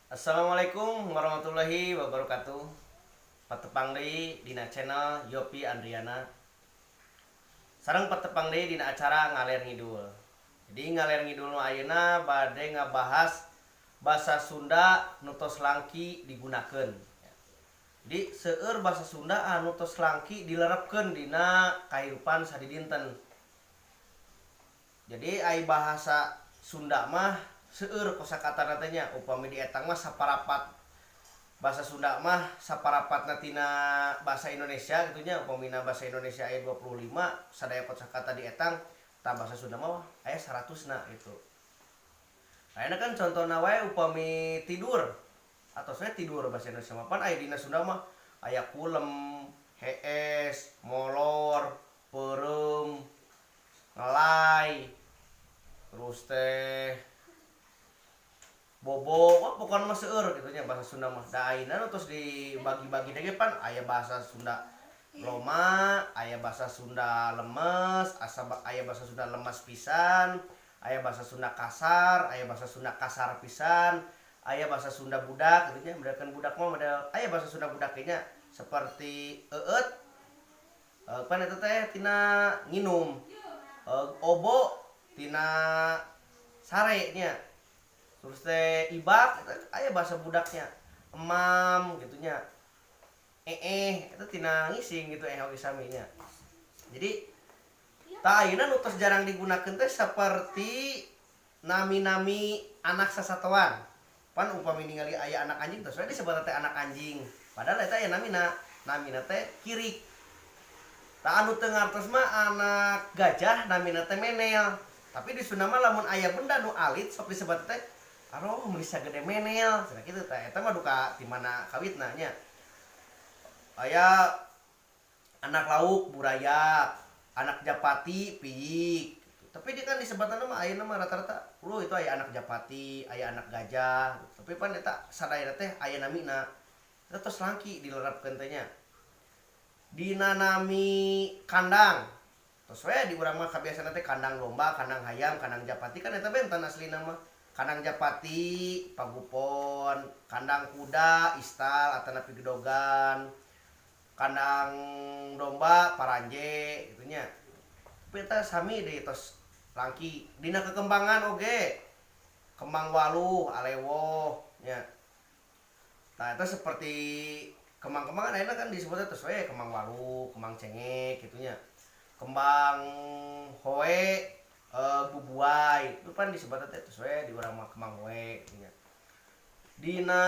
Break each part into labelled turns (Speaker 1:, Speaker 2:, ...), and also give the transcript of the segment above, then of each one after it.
Speaker 1: Assalamualaikum warahmatullahi wabarakatuh. Patepang deui dina channel Yopi Andriana. Sareng patepang deui dina acara Ngaler Ngidul. Jadi Ngaler Ngidul nu ayeuna bade ngabahas basa Sunda nu tos langki digunakeun. Jadi seueur basa Sunda anu tos langki dilerepkeun dina kahirupan sadidinten. Jadi ai bahasa Sunda mah seueur kosakata teh upami dietang mah saparapat bahasa Sunda mah saparapatna tina bahasa Indonesia gitunya upamina bahasa Indonesia aya 25 sadaya kosakata dietang tah bahasa Sunda mah aya 100 na gitu. Ayeuna kan contohna wae upami tidur atau saya tidur bahasa Indonesia mah pan aya dina Sunda mah aya kulem, hees, molor, peureum, ngelai, terus teh bobo, wah pokoknya mah seueur gitu nya bahasa Sunda mah. Da ayeuna terus dibagi-bagi deui pan aya bahasa Sunda loma, aya bahasa Sunda lemes, aya bahasa Sunda lemes pisan, aya bahasa Sunda kasar, aya bahasa Sunda kasar pisan, aya bahasa Sunda budak gitu nya. Bedakeun budak mah model aya bahasa Sunda budak nya seperti eueut, pan eta teh tina nginum. Obo tina sare nya. Terus teh ibak aya bahasa budaknya emam gitunya itu tina ngising gitu oge saminya. Jadi tak ayeuna nu tos jarang digunakeun teh saperti nami-nami anak sasatoan. Pan upami ningali aya anak anjing tos we disebut teh anak anjing, padahal eta aya namina teh kirik. Tak anu teu ngartos mah anak gajah namina teh menel, tapi di Sunda mah lamun aya benda nu alit sok disebut teh aduh meuli sagede menel cenah kitu teh. Eta mah duka ti mana kawitna nya. Aya anak lauk buraya, anak japati piik. Tapi dia kan disebutna mah ayeuna mah rata-rata itu aya anak japati, aya anak gajah. Tapi pan eta sadaya teh aya namina. Eta tos langki dilerepkeun teh nya. Dina nami kandang. Tos we di urang mah kabiasana teh kandang domba, kandang hayam, kandang japati kan eta benten aslina mah. Kandang japati pagupon, kandang kuda istal atanapi gedogan, kandang domba paranje gitunya. Tapi eta sami deui tos langki dina kekembangan oge. Kembang waluh, alewo nya. Nah, eta seperti kembang-kembangan ayeuna kan disebutnya tos we kembang waluh, kembang cengek gitunya. Kembang hoe, bubuai itu kan disebut teh terus we di urang mah kembang hoe gitu nya. Dina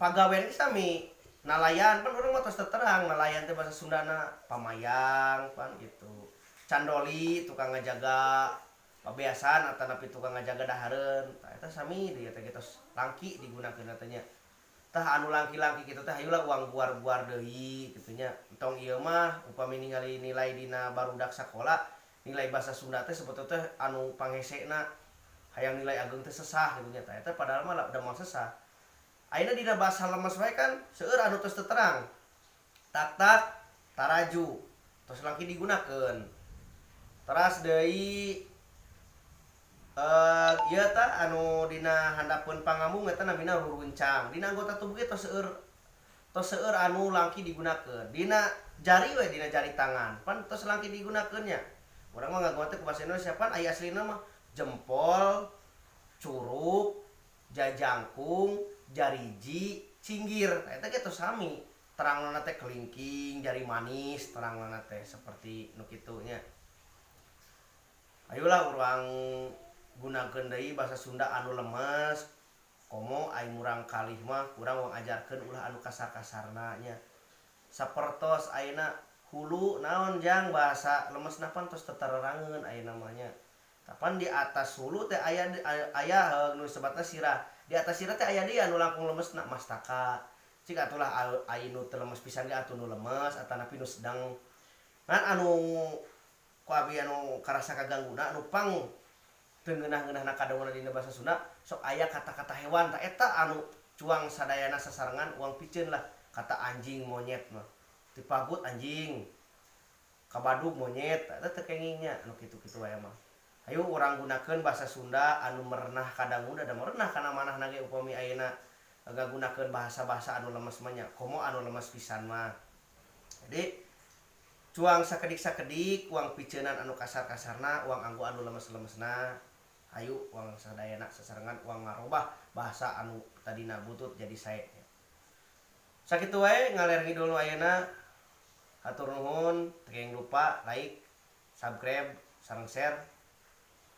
Speaker 1: pagawean ge sami nalayan pan urang mah tos terang nalayan teh bahasa Sundana pamayang pan gitu. Candoli tukang ngajaga pabeasan atanapi tukang ngajaga dahareun. Tah eta sami deui teh tos langki digunakeun teh nya. Tah anu langki-langki kitu teh hayulah uang buar-buar deui kitu nya. Entong ieu mah upami ningali nilai dina barudak sakola, nilai bahasa Sunda teh sebetulna teh anu panghesena hayang nilai ageung teh sesah gitu nya. Tah eta padahal mah da moal sesah. Ayeuna dina bahasa lemes wae kan seueur anu tos teu terang. Tak-tak taraju tos langki digunakeun. Teras deui ieu tah anu dina handapeun pangambung eta namina ruruncang. Dina anggota tubuh ge tos seueur anu langki digunakeun. Dina jari we dina jari tangan. Pan tos langki digunakeun nya. Urang mah ngagoa teh ku basa Indonesia pan aya aslina mah jempol, curug, jajangkung, jariji, cinggir. Eta ge tos sami. Terangna teh kelingking, jari manis, terangna teh seperti nu kitu nya. Ayolah urang gunakeun deui bahasa Sunda anu lemes. Komo aing urang kalih mah urang wong ajarkeun ulah anu kasar-kasarna nya. Sapertos ayeuna hulu naon jang bahasa lemesna pan tos tetarerangeun ayeuna mah nya. Tapan di atas hulu teh aya nu sebatna sirah. Di atas sirah teh aya deui anu langkung lemesna mastaka. Cik atulah aya nu teu lemes pisan ge atuh nu lemes atanapi nu sedang. Ngan anu ku abi anu karasa kagangguna anu pang teu ngeunah-ngeunahna kadangunna dina bahasa Sunda sok aya kata-kata hewan tah eta anu cuang sadayana sasarengan uang piceun lah. Kata anjing monyet mah tipagut anjing, kabadug monyet eta teu kenging nya anu kitu-kitu wae mah. Hayu urang gunakeun bahasa Sunda anu merenah kadangunna da merenah kana manahna ge upami ayeuna ngagunakeun bahasa-bahasa anu lemes mah nya komo anu lemes pisan mah. Jadi cuang sakedik-sakedik uang piceunan anu kasar-kasarna uang anggo anu lemes-lemesna hayu uang sadayana sasarengan uang ngarobah bahasa anu tadina butut jadi sae. Sakitu wae ngaler ngidul ayeuna. Hatur nuhun, teu lupa like, subscribe, sareng share.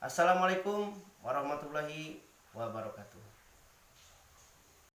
Speaker 1: Assalamualaikum warahmatullahi wabarakatuh.